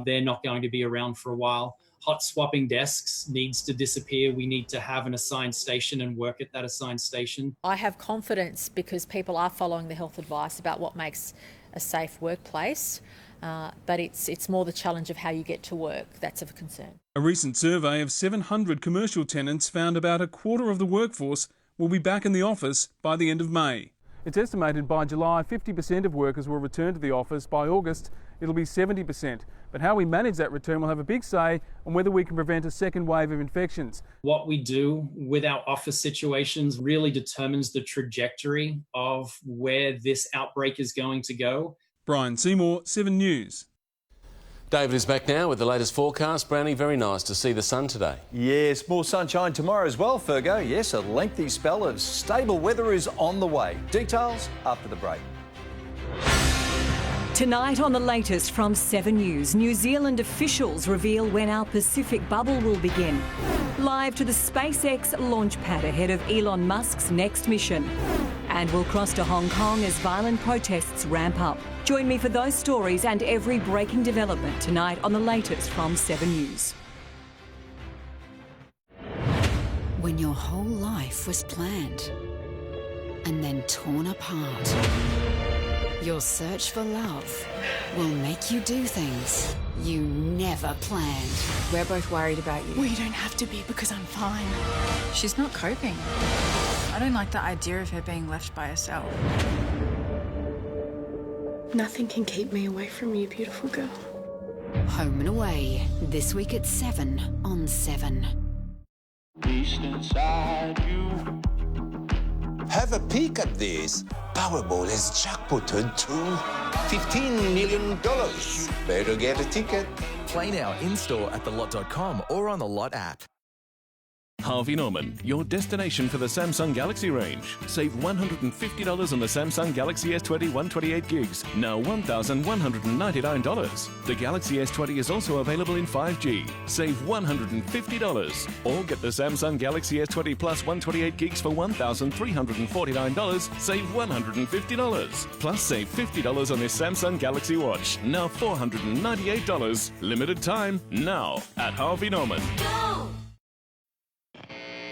They're not going to be around for a while. Hot swapping desks needs to disappear. We need to have an assigned station and work at that assigned station. I have confidence because people are following the health advice about what makes a safe workplace, but it's more the challenge of how you get to work that's of concern. A recent survey of 700 commercial tenants found about a quarter of the workforce will be back in the office by the end of May. It's estimated by July 50% of workers will return to the office. By August it'll be 70%. But how we manage that return will have a big say on whether we can prevent a second wave of infections. What we do with our office situations really determines the trajectory of where this outbreak is going to go. Brian Seymour, 7 News. David is back now with the latest forecast. Brownie, very nice to see the sun today. Yes, more sunshine tomorrow as well, Fergo. Yes, a lengthy spell of stable weather is on the way. Details after the break. Tonight on the latest from 7 News, New Zealand officials reveal when our Pacific bubble will begin. Live to the SpaceX launch pad ahead of Elon Musk's next mission. And we'll cross to Hong Kong as violent protests ramp up. Join me for those stories and every breaking development tonight on the latest from 7 News. when your whole life was planned and then torn apart. Your search for love will make you do things you never planned. We're both worried about you. Well, you don't have to be because I'm fine. She's not coping. I don't like the idea of her being left by herself. Nothing can keep me away from you, beautiful girl. Home and Away, this week at 7 on 7. Beast inside you. Have a peek at this. Powerball is jackpotted to $15 million. Better get a ticket. Play now in-store at thelot.com or on the Lot app. Harvey Norman, your destination for the Samsung Galaxy range. Save $150 on the Samsung Galaxy S20 128 gigs, now $1,199. The Galaxy S20 is also available in 5G. Save $150. Or get the Samsung Galaxy S20 Plus 128 gigs for $1,349. Save $150. Plus save $50 on this Samsung Galaxy Watch, now $498. Limited time, now at Harvey Norman. Go!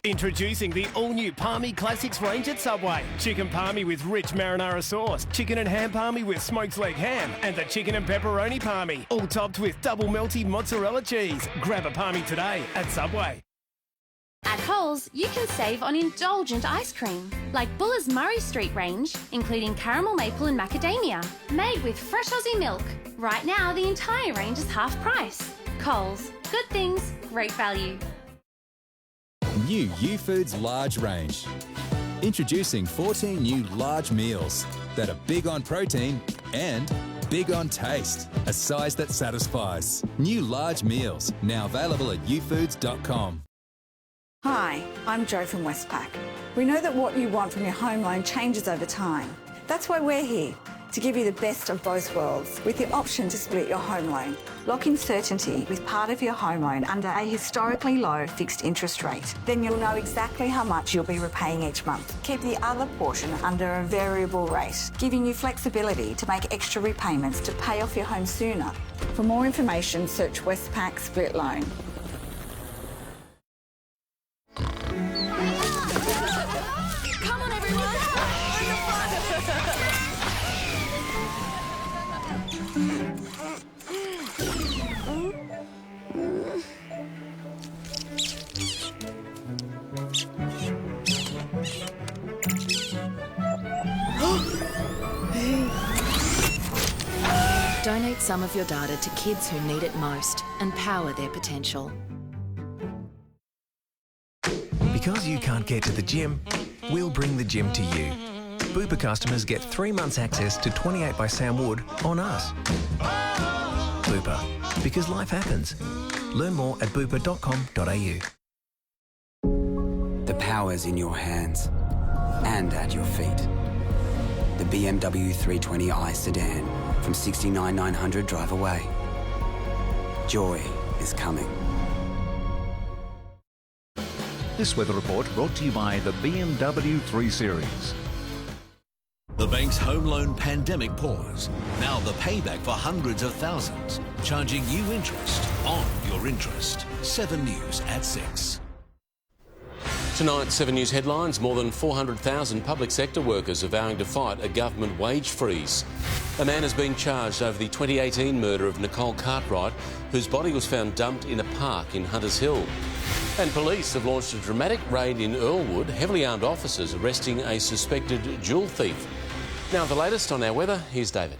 Introducing the all-new Palmy Classics range at Subway. Chicken palmy with rich marinara sauce, chicken and ham palmy with smoked leg ham, and the chicken and pepperoni palmy, all topped with double melty mozzarella cheese. Grab a palmy today at Subway. At Coles, you can save on indulgent ice cream, like Buller's Murray Street range, including caramel maple and macadamia, made with fresh Aussie milk. Right now, the entire range is half price. Coles, good things, great value. New U-Foods large range. Introducing 14 new large meals that are big on protein and big on taste. A size that satisfies. New large meals, now available at youfoods.com. Hi, I'm Jo from Westpac. We know that what you want from your home loan changes over time. That's why we're here, to give you the best of both worlds with the option to split your home loan. Lock in certainty with part of your home loan under a historically low fixed interest rate. Then you'll know exactly how much you'll be repaying each month. Keep the other portion under a variable rate, giving you flexibility to make extra repayments to pay off your home sooner. For more information, search Westpac Split Loan. Come on, everyone! Donate some of your data to kids who need it most and power their potential. Because you can't get to the gym, we'll bring the gym to you. Bupa customers get 3 months access to 28 by Sam Wood on us. Bupa, because life happens. Learn more at bupa.com.au. The power's in your hands and at your feet. The BMW 320i sedan from 69,900 drive away. Joy is coming. This weather report brought to you by the BMW 3 Series. The bank's home loan pandemic pause. Now the payback for hundreds of thousands, charging you interest on your interest. 7 News at 6. Tonight's 7 News headlines: more than 400,000 public sector workers are vowing to fight a government wage freeze. A man has been charged over the 2018 murder of Nicole Cartwright, whose body was found dumped in a park in Hunters Hill. And police have launched a dramatic raid in Earlwood, heavily armed officers arresting a suspected jewel thief. Now the latest on our weather, here's David.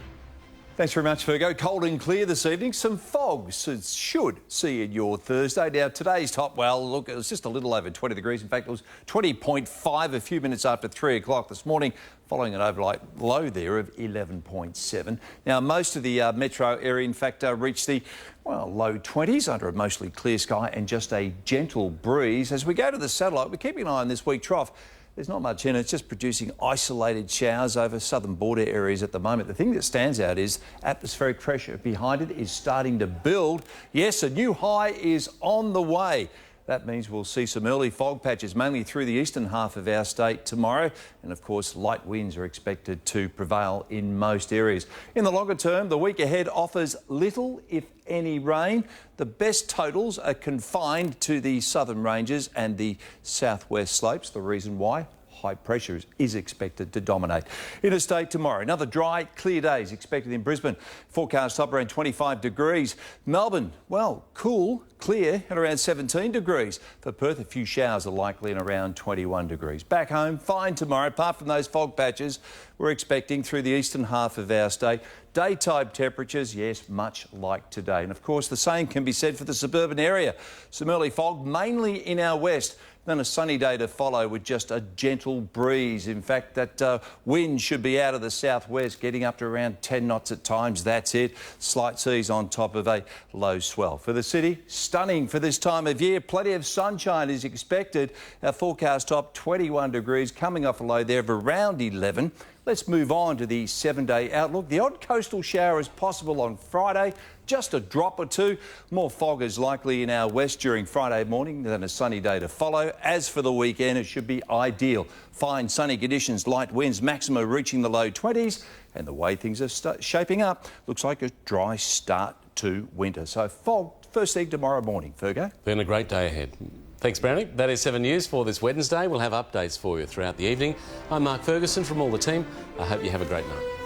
Thanks very much, Fergo. Cold and clear this evening. Some fog should see in your Thursday. Now, today's top, well, look, it was just a little over 20 degrees. In fact, it was 20.5 a few minutes after 3 o'clock this morning, following an overnight low there of 11.7. Now, most of the metro area, in fact, reached the, well, low 20s under a mostly clear sky and just a gentle breeze. As we go to the satellite, we're keeping an eye on this weak trough. There's not much in it. It's just producing isolated showers over southern border areas at the moment. The thing that stands out is atmospheric pressure behind it is starting to build. Yes, a new high is on the way. That means we'll see some early fog patches, mainly through the eastern half of our state tomorrow. And of course, light winds are expected to prevail in most areas. In the longer term, the week ahead offers little, if any, rain. The best totals are confined to the southern ranges and the southwest slopes. The reason why? High pressure is expected to dominate. Interstate tomorrow, another dry, clear day is expected in Brisbane. Forecast top around 25 degrees. Melbourne, well, cool, clear at around 17 degrees. For Perth, a few showers are likely and around 21 degrees. Back home, fine tomorrow, apart from those fog patches we're expecting through the eastern half of our state. Daytime temperatures, yes, much like today. And of course, the same can be said for the suburban area. Some early fog, mainly in our west. Then a sunny day to follow with just a gentle breeze. In fact, that wind should be out of the southwest, getting up to around 10 knots at times. That's it. Slight seas on top of a low swell. For the city, stunning for this time of year. Plenty of sunshine is expected. Our forecast top 21 degrees, coming off a low there of around 11. Let's move on to the 7-day outlook. The odd coastal shower is possible on Friday, just a drop or two. More fog is likely in our west during Friday morning, then a sunny day to follow. As for the weekend, it should be ideal. Fine sunny conditions, light winds, maxima reaching the low 20s. And the way things are shaping up, looks like a dry start to winter. So fog first thing tomorrow morning. Fergo? Been a great day ahead. Thanks, Brownie. That is 7 News for this Wednesday. We'll have updates for you throughout the evening. I'm Mark Ferguson from all the team. I hope you have a great night.